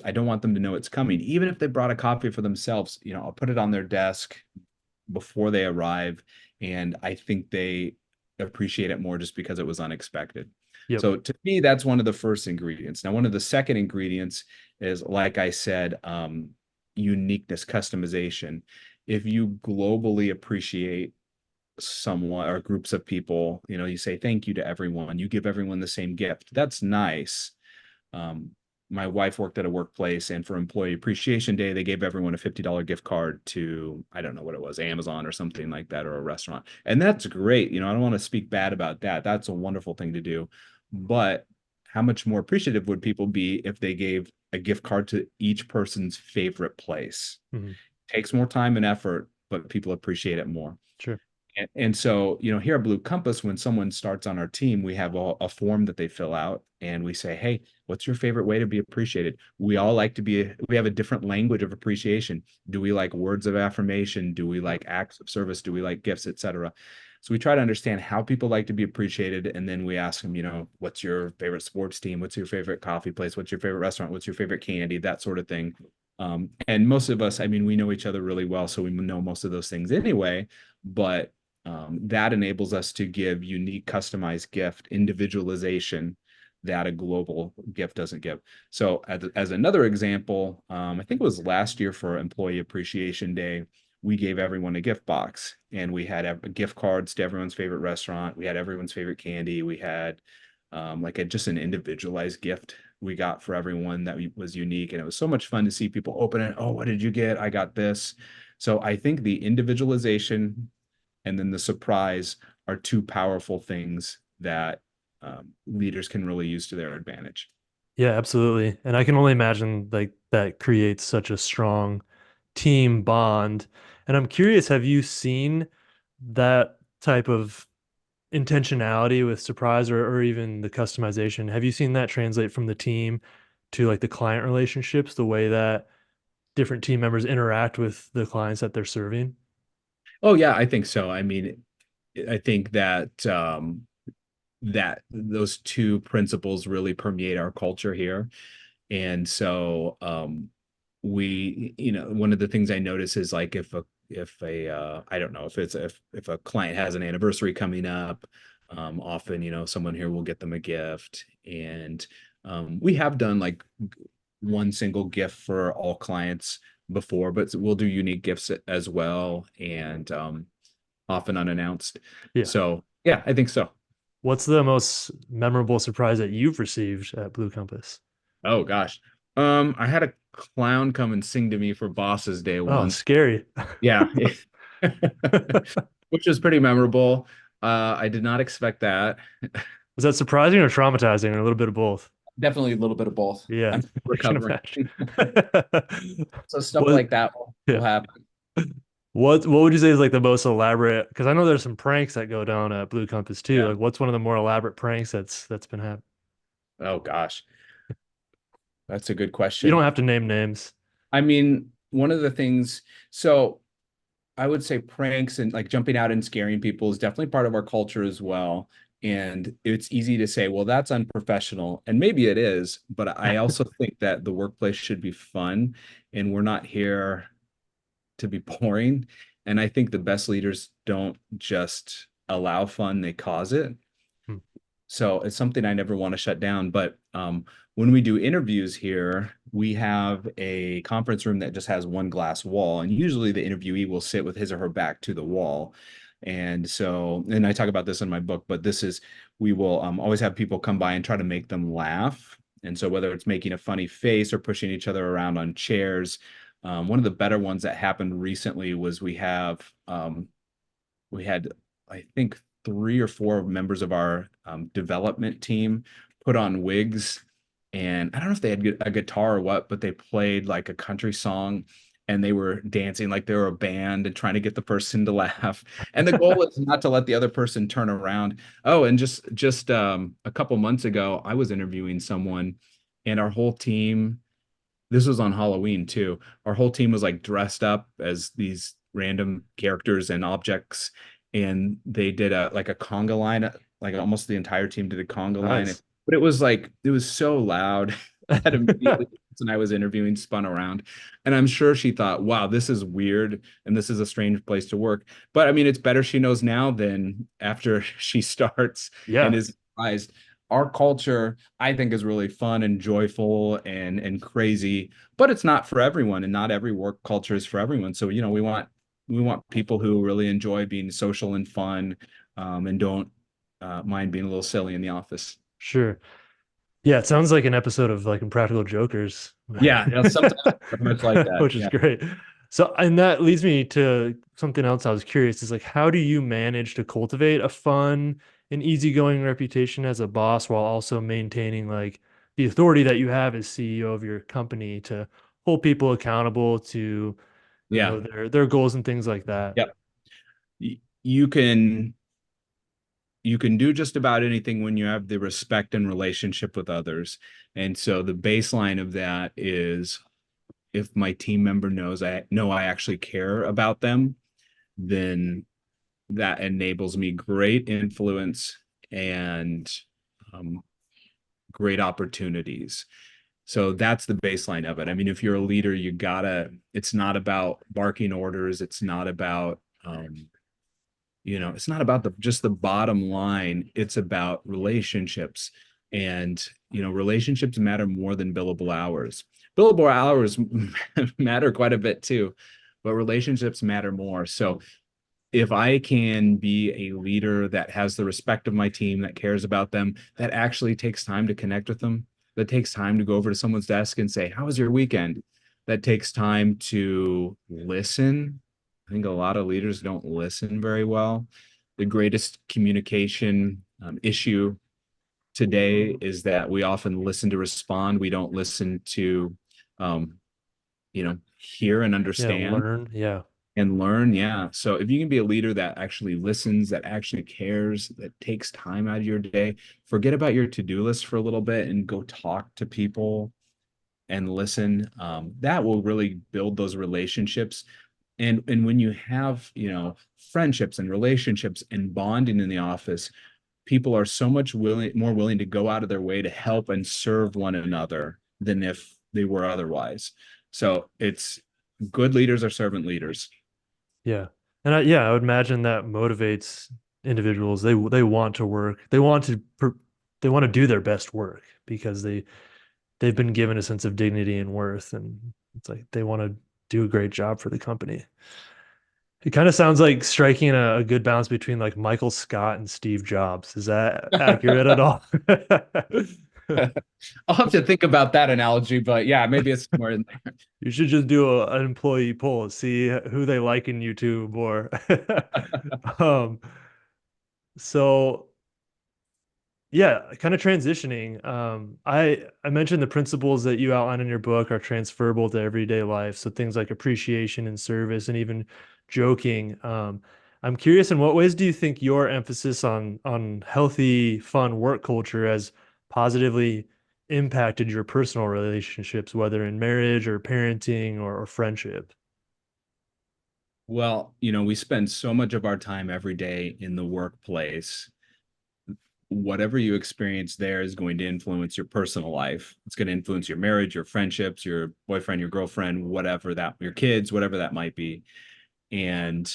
[SPEAKER 3] I don't want them to know it's coming. Even if they brought a coffee for themselves, I'll put it on their desk before they arrive. And I think they appreciate it more just because it was unexpected.
[SPEAKER 2] Yep.
[SPEAKER 3] So to me, that's one of the first ingredients. Now, one of the second ingredients is, like I said, uniqueness, customization. If you globally appreciate someone or groups of people, you say thank you to everyone, you give everyone the same gift. That's nice. Um, my wife worked at a workplace, and for Employee Appreciation Day, they gave everyone a $50 gift card to, I don't know what it was, Amazon or something like that, or a restaurant. And that's great. I don't want to speak bad about that. That's a wonderful thing to do. But how much more appreciative would people be if they gave a gift card to each person's favorite place?
[SPEAKER 2] Mhm.
[SPEAKER 3] Takes more time and effort, but people appreciate it more.
[SPEAKER 2] Sure.
[SPEAKER 3] And so, here at Blue Compass, when someone starts on our team, we have a form that they fill out, and we say, hey, what's your favorite way to be appreciated? We all like to we have a different language of appreciation. Do we like words of affirmation? Do we like acts of service? Do we like gifts, etc.? So we try to understand how people like to be appreciated. And then we ask them, what's your favorite sports team? What's your favorite coffee place? What's your favorite restaurant? What's your favorite candy? That sort of thing. And most of us, I mean, we know each other really well, so we know most of those things anyway, but that enables us to give unique, customized gift, individualization that a global gift doesn't give. So as another example, I think it was last year for Employee Appreciation Day, we gave everyone a gift box, and we had gift cards to everyone's favorite restaurant. We had everyone's favorite candy. We had like just an individualized gift we got for everyone that was unique. And it was so much fun to see people open it. Oh, what did you get? I got this. So I think the individualization and then the surprise are two powerful things that leaders can really use to their advantage.
[SPEAKER 2] Yeah, absolutely. And I can only imagine like that creates such a strong team bond. And I'm curious, have you seen that type of intentionality with surprise or even the customization? Have you seen that translate from the team to like the client relationships, the way that different team members interact with the clients that they're serving?
[SPEAKER 3] Oh yeah, I think so. I mean, I think that that those two principles really permeate our culture here. And so we, one of the things I notice is like if a I don't know if a client has an anniversary coming up, often, someone here will get them a gift. And we have done like one single gift for all clients before, but we'll do unique gifts as well, and often unannounced.
[SPEAKER 2] Yeah.
[SPEAKER 3] So yeah, I think so.
[SPEAKER 2] What's the most memorable surprise that you've received at Blue Compass?
[SPEAKER 3] Oh gosh. I had a clown come and sing to me for Boss's Day
[SPEAKER 2] Oh,
[SPEAKER 3] once.
[SPEAKER 2] scary.
[SPEAKER 3] Yeah. Which was pretty memorable. I did not expect that.
[SPEAKER 2] Was that surprising or traumatizing or a little bit of both?
[SPEAKER 3] Definitely a little bit of both.
[SPEAKER 2] Yeah,
[SPEAKER 3] I'm
[SPEAKER 2] I can
[SPEAKER 3] recovering.
[SPEAKER 2] imagine.
[SPEAKER 3] So stuff
[SPEAKER 2] What,
[SPEAKER 3] like that will
[SPEAKER 2] yeah.
[SPEAKER 3] happen.
[SPEAKER 2] What would you say is like the most elaborate? Because I know there's some pranks that go down at Blue Compass too.
[SPEAKER 3] Yeah.
[SPEAKER 2] Like, what's one of the more elaborate pranks that's been happening?
[SPEAKER 3] Oh gosh. That's a good
[SPEAKER 2] You don't
[SPEAKER 3] question.
[SPEAKER 2] have to name names.
[SPEAKER 3] I mean, one of the things, so I would say pranks and like jumping out and scaring people is definitely part of our culture as well. And it's easy to say, well, that's unprofessional. And maybe it is, but I also think that the workplace should be fun, and we're not here to be boring. And I think the best leaders don't just allow fun, they cause it.
[SPEAKER 2] Hmm.
[SPEAKER 3] So it's something I never want to shut down. But when we do interviews here, we have a conference room that just has one glass wall. And usually the interviewee will sit with his or her back to the wall. And so, and I talk about this in my book, but we will always have people come by and try to make them laugh. And so whether it's making a funny face or pushing each other around on chairs, one of the better ones that happened recently was we had, I think, 3 or 4 members of our development team put on wigs. And I don't know if they had a guitar or what, but they played like a country song, and they were dancing like they were a band and trying to get the person to laugh. And the goal is not to let the other person turn around. Oh, and just a couple months ago, I was interviewing someone, and our whole team, this was on Halloween too. Our whole team was like dressed up as these random characters and objects, and they did a conga line. Like almost the entire team did a conga line,
[SPEAKER 2] Nice.
[SPEAKER 3] but it was so loud that immediately when I was interviewing spun around, and I'm sure she thought, "Wow, this is weird, and this is a strange place to work." But I mean, it's better she knows now than after she starts and
[SPEAKER 2] Yeah,
[SPEAKER 3] is surprised. Our culture, I think, is really fun and joyful and crazy, but it's not for everyone, and not every work culture is for everyone. So, we want people who really enjoy being social and fun, and don't mind being a little silly in the office.
[SPEAKER 2] sure. Yeah, it sounds like an episode of like Impractical Jokers,
[SPEAKER 3] Yeah, sometimes very much like that.
[SPEAKER 2] which is
[SPEAKER 3] Yeah,
[SPEAKER 2] great. So, and that leads me to something else I was curious is like, how do you manage to cultivate a fun and easygoing reputation as a boss while also maintaining like the authority that you have as CEO of your company to hold people accountable to,
[SPEAKER 3] yeah,
[SPEAKER 2] their goals and things like that?
[SPEAKER 3] yep. You can do just about anything when you have the respect and relationship with others. And so the baseline of that is, if my team member knows I know I actually care about them, then that enables me great influence and um, great opportunities. So that's the baseline of it. I mean, if you're a leader, it's not about barking orders. It's not about just the bottom line. It's about relationships. And, relationships matter more than billable hours. Billable hours matter quite a bit too. but relationships matter more. So if I can be a leader that has the respect of my team, that cares about them, that actually takes time to connect with them, that takes time to go over to someone's desk and say, "How was your weekend?" That takes time to listen. I think a lot of leaders don't listen very well. The greatest communication issue today is that we often listen to respond. We don't listen to, um, hear and
[SPEAKER 2] Yeah,
[SPEAKER 3] understand
[SPEAKER 2] learn. Yeah.
[SPEAKER 3] and learn. Yeah. So if you can be a leader that actually listens, that actually cares, that takes time out of your day, forget about your to-do list for a little bit and go talk to people and listen. That will really build those relationships. And when you have, friendships and relationships and bonding in the office, people are so much more willing to go out of their way to help and serve one another than if they were otherwise. So it's good leaders are servant leaders.
[SPEAKER 2] Yeah. And I would imagine that motivates individuals. They want to work. They want to do their best work because they've been given a sense of dignity and worth, and it's like they want to do a great job for the company. It kind of sounds like striking a good balance between like Michael Scott and Steve Jobs. Is that accurate at all?
[SPEAKER 3] I'll have to think about that analogy, but yeah, maybe it's somewhere in there.
[SPEAKER 2] You should just do an employee poll, see who they liken you to more. um, so yeah, kind of transitioning. I mentioned the principles that you outline in your book are transferable to everyday life. So things like appreciation and service, and even joking. I'm curious, in what ways do you think your emphasis on healthy, fun work culture has positively impacted your personal relationships, whether in marriage or parenting or friendship?
[SPEAKER 3] Well, we spend so much of our time every day in the workplace. Whatever you experience there is going to influence your personal life. It's going to influence your marriage, your friendships, your boyfriend, your girlfriend, whatever that, your kids, whatever that might be. And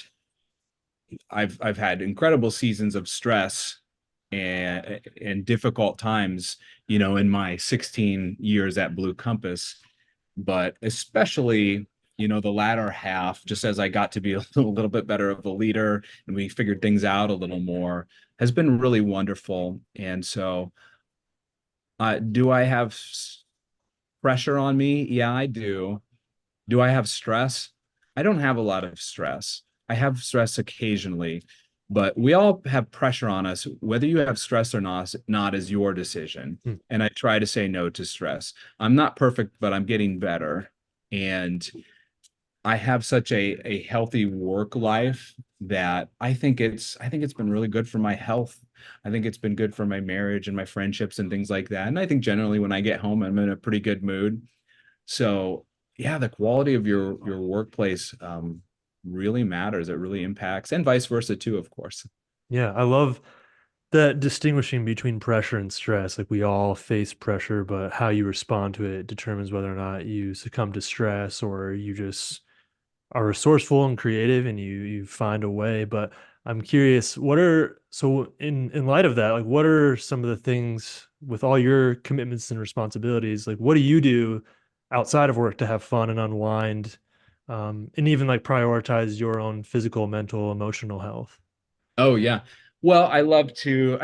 [SPEAKER 3] I've had incredible seasons of stress and difficult times, in my 16 years at Blue Compass, but especially, the latter half, just as I got to be a little bit better of a leader and we figured things out a little more, has been really wonderful. And so, do I have pressure on me? Yeah, I do. Do I have stress? I don't have a lot of stress. I have stress occasionally, but we all have pressure on us. Whether you have stress or not is your decision.
[SPEAKER 2] Hmm.
[SPEAKER 3] And I try to say no to stress. I'm not perfect, but I'm getting better. And I have such a healthy work life that I think it's been really good for my health. I think it's been good for my marriage and my friendships and things like that. And I think generally when I get home, I'm in a pretty good mood. So yeah, the quality of your workplace really matters. It really impacts, and vice versa too, of course.
[SPEAKER 2] Yeah, I love that distinguishing between pressure and stress. Like we all face pressure, but how you respond to it determines whether or not you succumb to stress or you just are resourceful and creative and you find a way. But I'm curious, in light of that, like what are some of the things with all your commitments and responsibilities, like what do you do outside of work to have fun and unwind, and even like prioritize your own physical, mental, emotional health?
[SPEAKER 3] Oh yeah. Well, I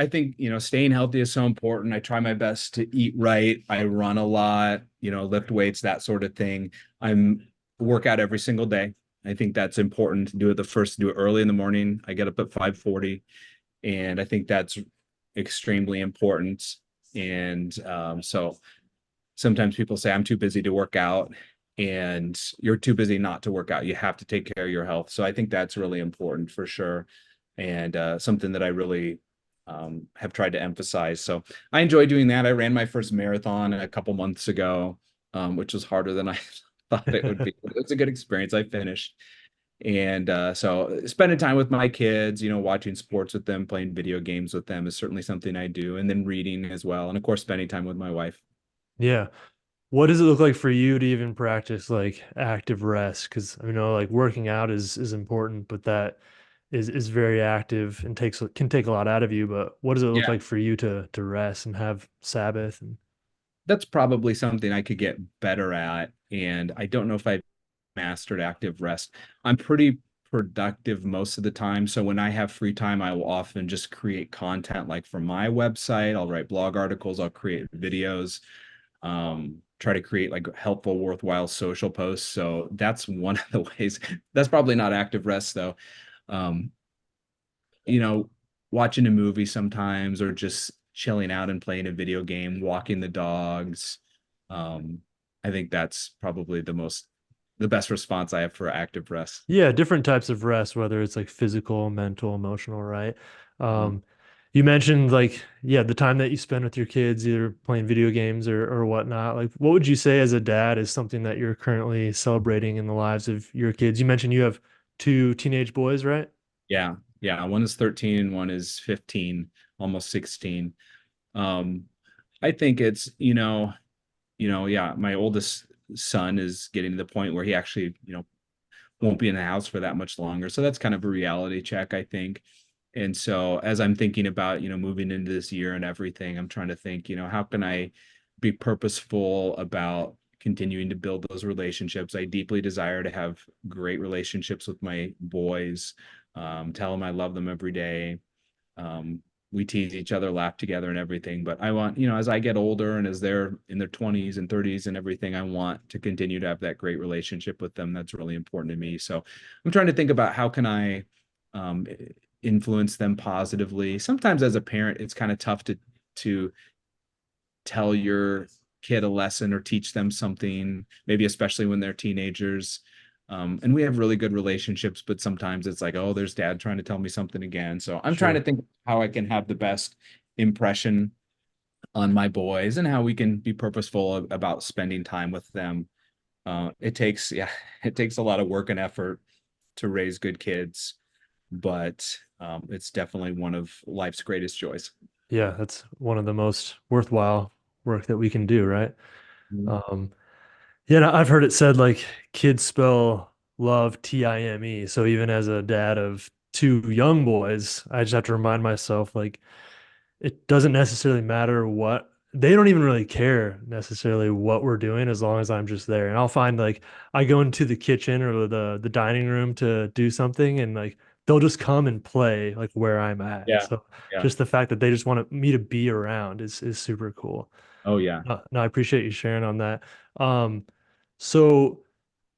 [SPEAKER 3] think, staying healthy is so important. I try my best to eat right. I run a lot, lift weights, that sort of thing. I'm work out every single day. I think that's important to do it early in the morning. I get up at 5:40, and I think that's extremely important. And so sometimes people say I'm too busy to work out, and you're too busy not to work out. You have to take care of your health. So I think that's really important for sure, and something that I really have tried to emphasize. So I enjoy doing that. I ran my first marathon a couple months ago, which was harder than I thought it would be. It was a good experience. I finished. And so spending time with my kids, watching sports with them, playing video games with them is certainly something I do. And then reading as well. And of course, spending time with my wife.
[SPEAKER 2] Yeah. What does it look like for you to even practice like active rest? Because I know like working out is important, but that is very active and can take a lot out of you. But what does it look
[SPEAKER 3] Yeah,
[SPEAKER 2] like for you to rest and have Sabbath? And
[SPEAKER 3] that's probably something I could get better at. And I don't know if I've mastered active rest. I'm pretty productive most of the time. So when I have free time, I will often just create content like for my website. I'll write blog articles, I'll create videos, try to create like helpful, worthwhile social posts. So that's one of the ways. That's probably not active rest though. Um, you know, watching a movie sometimes or just chilling out and playing a video game, walking the dogs. Um, I think that's probably the best response I have for active rest.
[SPEAKER 2] Yeah, different types of rest, whether it's like physical, mental, emotional, right?
[SPEAKER 3] Mhm.
[SPEAKER 2] Um, you mentioned like, yeah, the time that you spend with your kids, either playing video games or whatnot. Like, what would you say as a dad is something that you're currently celebrating in the lives of your kids? You mentioned you have two teenage boys, right?
[SPEAKER 3] Yeah, yeah. One is 13, one is 15, almost 16. Um, I think it's, yeah, my oldest son is getting to the point where he actually, won't be in the house for that much longer. So that's kind of a reality check, I think. And so as I'm thinking about, moving into this year and everything, I'm trying to think, how can I be purposeful about continuing to build those relationships? I deeply desire to have great relationships with my boys, tell them I love them every day. We tease each other, laugh together and everything. But I want, as I get older and as they're in their 20s and 30s and everything, I want to continue to have that great relationship with them. That's really important to me. So I'm trying to think about how can I influence them positively. Sometimes as a parent, it's kind of tough to tell your kid a lesson or teach them something, maybe especially when they're teenagers. And we have really good relationships, but sometimes it's like, oh, there's dad trying to tell me something again. So I'm trying to
[SPEAKER 2] Sure.
[SPEAKER 3] think how I can have the best impression on my boys and how we can be purposeful about spending time with them. Yeah, it takes a lot of work and effort to raise good kids, but it's definitely one of life's greatest joys.
[SPEAKER 2] Yeah, that's one of the most worthwhile work that we can do, right?
[SPEAKER 3] Mhm.
[SPEAKER 2] Um, yeah, and I've heard it said like kids spell love Time. So even as a dad of two young boys, I just have to remind myself like it doesn't necessarily matter what they don't even really care necessarily what we're doing as long as I'm just there. And I'll find like I go into the kitchen or the dining room to do something and like they'll just come and play like where I'm at.
[SPEAKER 3] Yeah.
[SPEAKER 2] So
[SPEAKER 3] Yeah.
[SPEAKER 2] just the fact that they just want me to be around is super cool.
[SPEAKER 3] Oh yeah.
[SPEAKER 2] No, I appreciate you sharing on that. Um, so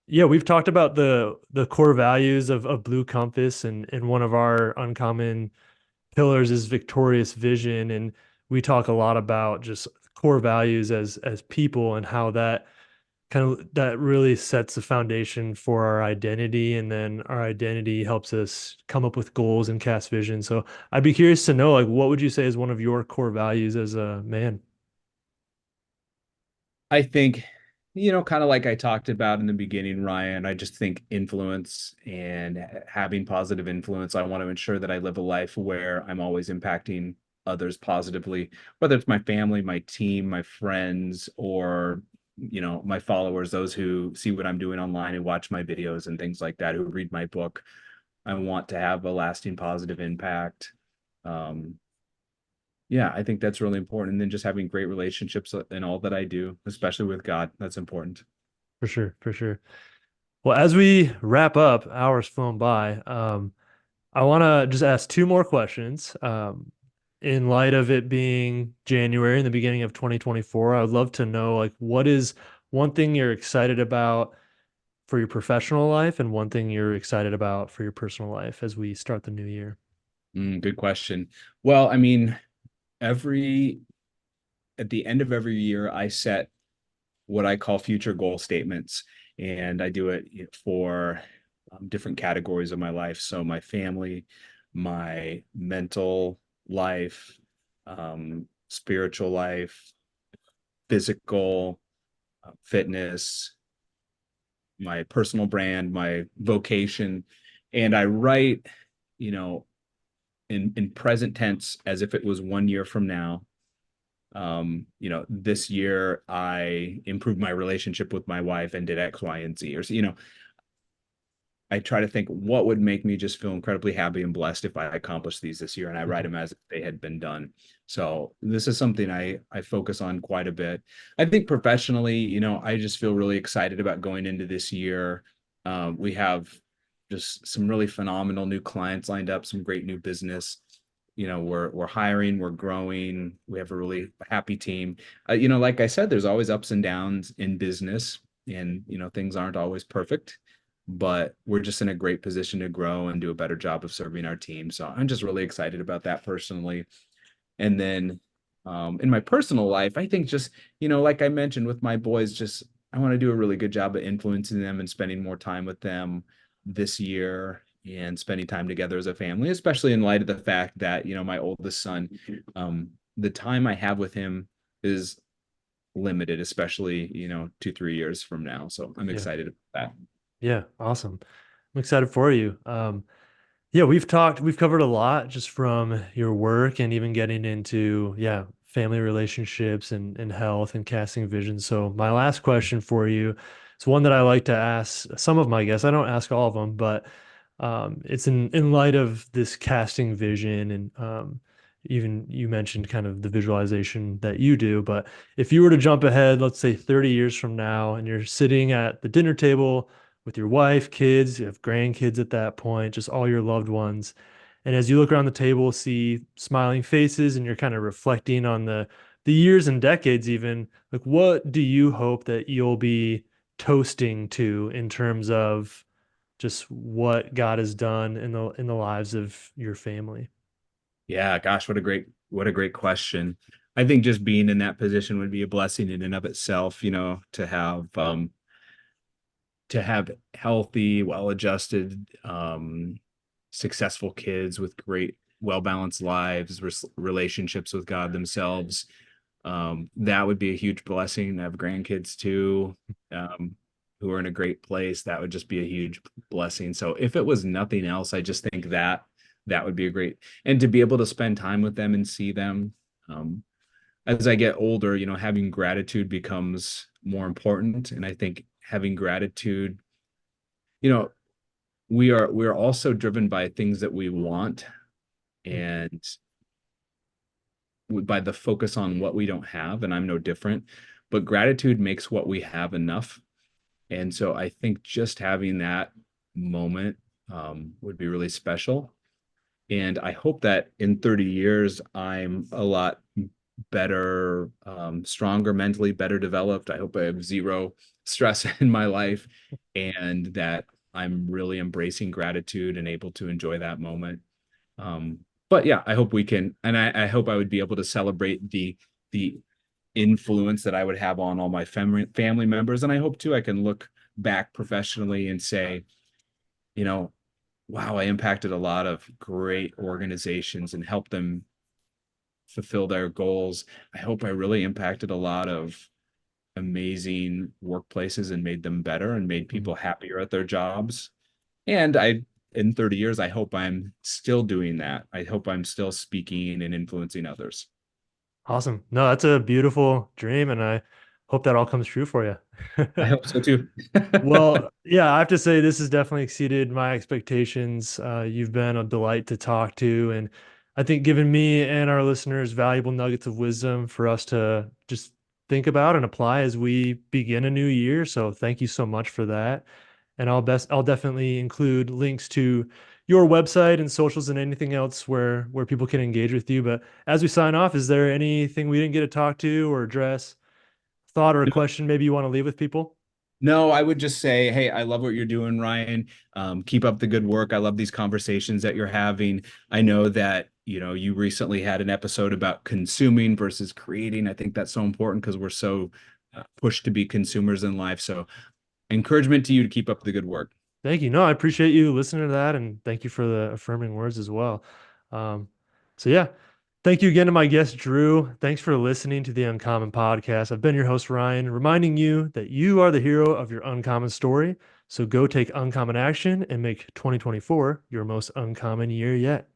[SPEAKER 2] yeah, we've talked about the core values of Blue Compass, and one of our uncommon pillars is victorious vision, and we talk a lot about just core values as people and how that that really sets the foundation for our identity, and then our identity helps us come up with goals and cast vision. So I'd be curious to know, like, what would you say is one of your core values as a man?
[SPEAKER 3] I think, kind of like I talked about in the beginning, Ryan, I just think influence and having positive influence. I want to ensure that I live a life where I'm always impacting others positively, whether it's my family, my team, my friends, or, my followers, those who see what I'm doing online and watch my videos and things like that, who read my book. I want to have a lasting positive impact. Um, yeah, I think that's really important. And then just having great relationships in all that I do, especially with God, that's important.
[SPEAKER 2] For sure, for sure. Well, as we wrap up, hours flown by. I want to just ask two more questions. In light of it being January in the beginning of 2024, I would love to know like what is one thing you're excited about for your professional life and one thing you're excited about for your personal life as we start the new year.
[SPEAKER 3] Good question. Well, I mean, every at the end of every year, I set what I call future goal statements, and I do it for different categories of my life. So my family, my mental life, spiritual life, physical, fitness, my personal brand, my vocation, and I write, you know, in present tense as if it was 1 year from now. This year I improved my relationship with my wife and did X, Y, and Z. Or I try to think what would make me just feel incredibly happy and blessed if I accomplished these this year, and I write
[SPEAKER 2] Mhm.
[SPEAKER 3] them as if they had been done. So this is something I focus on quite a bit. I think professionally, I just feel really excited about going into this year. We have just some really phenomenal new clients lined up, some great new business. We're hiring, we're growing. We have a really happy team. Like I said, there's always ups and downs in business, and things aren't always perfect, but we're just in a great position to grow and do a better job of serving our team. So I'm just really excited about that personally. And then in my personal life, I think just, like I mentioned with my boys, just I want to do a really good job of influencing them and spending more time with them this year and spending time together as a family, especially in light of the fact that, my oldest son, the time I have with him is limited, especially, 2, 3 years from now. So I'm
[SPEAKER 2] Yeah.
[SPEAKER 3] excited about that.
[SPEAKER 2] Yeah. Awesome. I'm excited for you. Yeah, we've covered a lot just from your work and even getting into, yeah, family relationships and health and casting vision. So my last question for you is one that I like to ask some of my guests. I don't ask all of them, but it's in light of this casting vision and even you mentioned kind of the visualization that you do. But if you were to jump ahead, let's say 30 years from now, and you're sitting at the dinner table with your wife, kids, you have grandkids at that point, just all your loved ones. And as you look around the table, see smiling faces, and you're kind of reflecting on the years and decades, even like what do you hope that you'll be toasting to in terms of just what God has done in the lives of your family?
[SPEAKER 3] Yeah, gosh, what a great question. I think just being in that position would be a blessing in and of itself, to have healthy, well-adjusted, successful kids with great, well-balanced lives, relationships with God themselves. That would be a huge blessing. To have grandkids too, who are in a great place. That would just be a huge blessing. So if it was nothing else, I just think that would be a great, and to be able to spend time with them and see them. As I get older, having gratitude becomes more important. And I think having gratitude, you know, we are also driven by things that we want,
[SPEAKER 2] Mm.
[SPEAKER 3] and by the focus on what we don't have, and I'm no different, but gratitude makes what we have enough. And so I think just having that moment would be really special. And I hope that in 30 years, I'm a lot better, stronger mentally, better developed. I hope I have zero stress in my life, and that I'm really embracing gratitude and able to enjoy that moment. But yeah, I hope we can, and I hope I would be able to celebrate the influence that I would have on all my family members. And I hope too I can look back professionally and say, you know, wow, I impacted a lot of great organizations and helped them fulfill their goals. I hope I really impacted a lot of amazing workplaces and made them better and made
[SPEAKER 2] Mm.
[SPEAKER 3] people happier at their jobs. And in 30 years, I hope I'm still doing that. I hope I'm still speaking and influencing others.
[SPEAKER 2] Awesome. No, that's a beautiful dream, and I hope that all comes true for you.
[SPEAKER 3] I hope so too.
[SPEAKER 2] Well, yeah, I have to say this has definitely exceeded my expectations. You've been a delight to talk to, and I think given me and our listeners valuable nuggets of wisdom for us to just think about and apply as we begin a new year. So thank you so much for that. And I'll definitely include links to your website and socials and anything else where people can engage with you. But as we sign off, is there anything we didn't get to talk to or address, thought or a question maybe you want to leave with people?
[SPEAKER 3] No, I would just say, hey, I love what you're doing, Ryan. Keep up the good work. I love these conversations that you're having. I know that, you recently had an episode about consuming versus creating. I think that's so important because we're so pushed to be consumers in life. So, encouragement to you to keep up the good work.
[SPEAKER 2] Thank you. No, I appreciate you listening to that, and thank you for the affirming words as well. Um, so yeah, thank you again to my guest Drew. Thanks for listening to the Uncommon Podcast. I've been your host Ryan, reminding you that you are the hero of your uncommon story. So go take uncommon action and make 2024 your most uncommon year yet.